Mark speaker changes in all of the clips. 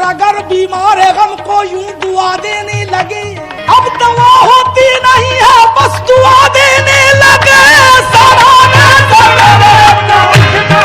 Speaker 1: अगर बीमार है गम को यूं दुआ देने लगे, अब दवा होती नहीं है बस दुआ देने लगे। सराहना सवेरे अपना उठना,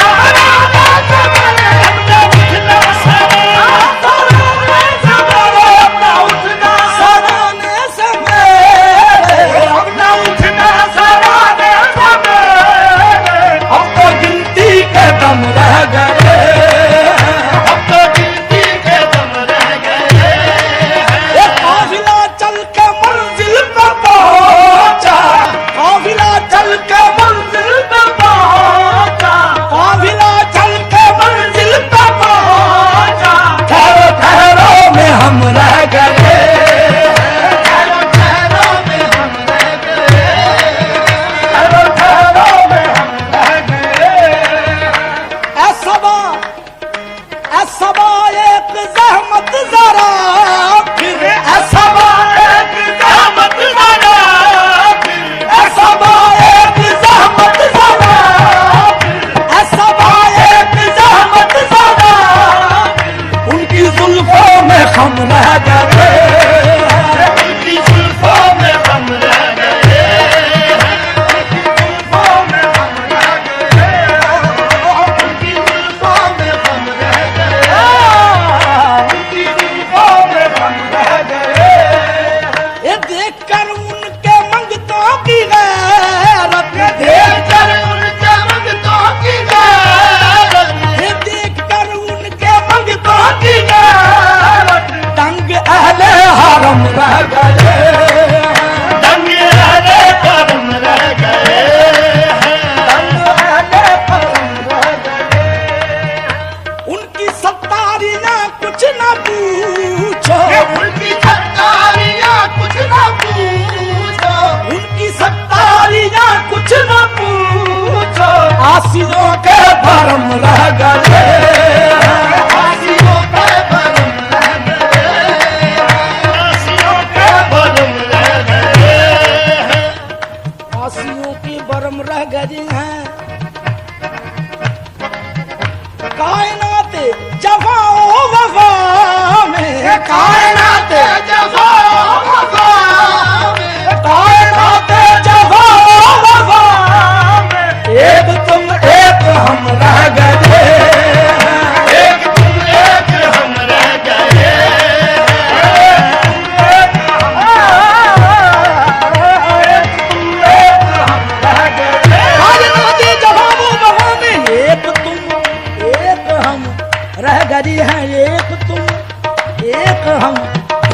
Speaker 1: आसियों के भरम रह गए, आसियों के भरम रह गए, आसियों के भरम रह गए, आसियों की भरम रह गई हैं। कायनात जवाओ वफा में, कायनात जवाओ वफा में, कायनात जवाओ वफा में, एक तुम एक हम रह गए, एक तुम एक हम रह गए, एक तुम एक हम रह गए। कायनात जवाओ वफा में एक तुम एक हम रह गई हैं, एक तुम एक हम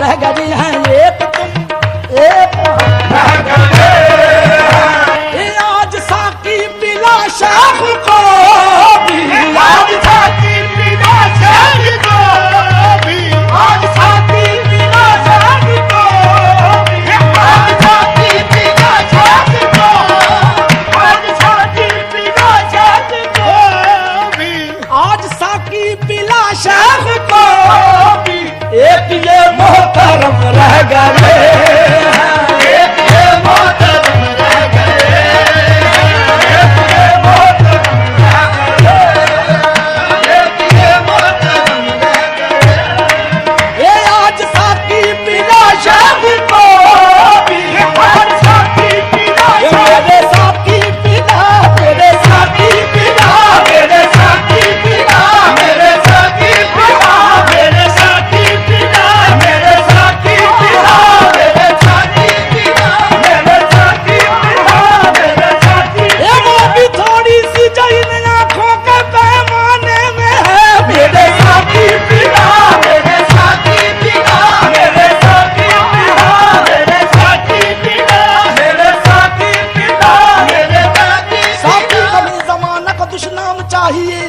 Speaker 1: रह गई हैं, एक तुम एक हम रह गए। आज साकी पिला शेख को भी, आज साकी पिला शेख को भी, आज साकी पिला शेख को भी, आज साकी पिला शेख को, आज साकी पिला शेख को भी, आज साकी पिला शेख को भी, एक ये मोहतरम रह गए, एक ये मोहतरम रह गए, एक ये मोहतरम रह गए, एक ये मोहतरम रह गए। ये आज साकी पिला शेख को भी, आज साकी पिला, मेरे साकी पिला, मेरे साकी पिला, मेरे साकी पिला, मेरे साकी पिला, मेरे साकी पिला, मेरे साकी पिला, मेरे साकी पिला, मेरे साकी पिला, मेरे साकी। ये वो भी थोड़ी सी जैन आंखों के पैमाने में है, मेरे साकी पिला, मेरे साकी पिला, मेरे साकी पिला, मेरे साकी पिला, मेरे साकी पिला, मेरे साकी। साकी कभी ज़माना का दुश्मन चाहिए,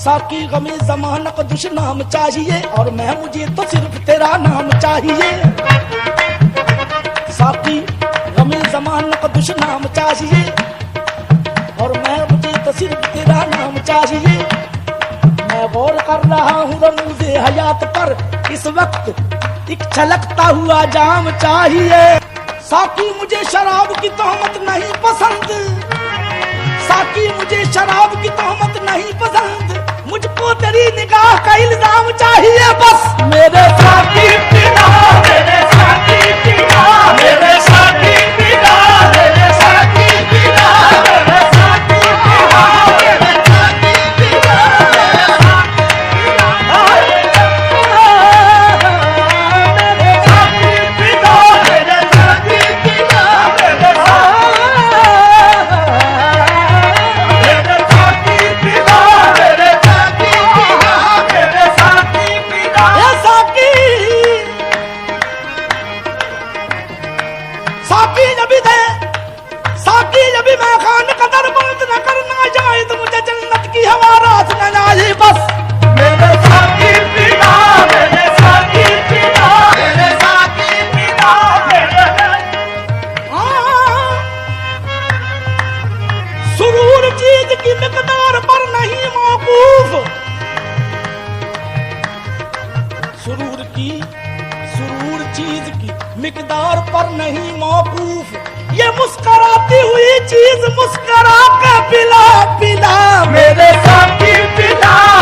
Speaker 1: साकी गमी ज़माना का दुश्मन चाहिए, और मैं मुझे तो सिर्फ तेरा नाम चाहिए। साकी गमी ज़माना का दुश्मन चाहिए, और मैं मुझे तो सिर्फ तेरा नाम चाहिए। मैं गौर कर रहा हूँ रमूज़े हयात पर, इस वक्त एक छलकता हुआ जाम चाहिए। साकी मुझे शराब की तोहमत नहीं पसंद, साकी मुझे शराब की तोहमत नहीं पसंद, मुझको तेरी निगाह का इल्जाम चाहिए बस। मेरे साथी पिता, मेरे साथी पिता, मेरे साथी पिता, मेरे साथी पिता, मेरे साथी पिता, मेरे साथी पिता, सुरूर चीज की मिकदार पर नहीं मौकूफ। ये मुस्कराती हुई चीज मुस्करा के पिला पिला, मेरे साथी पिला।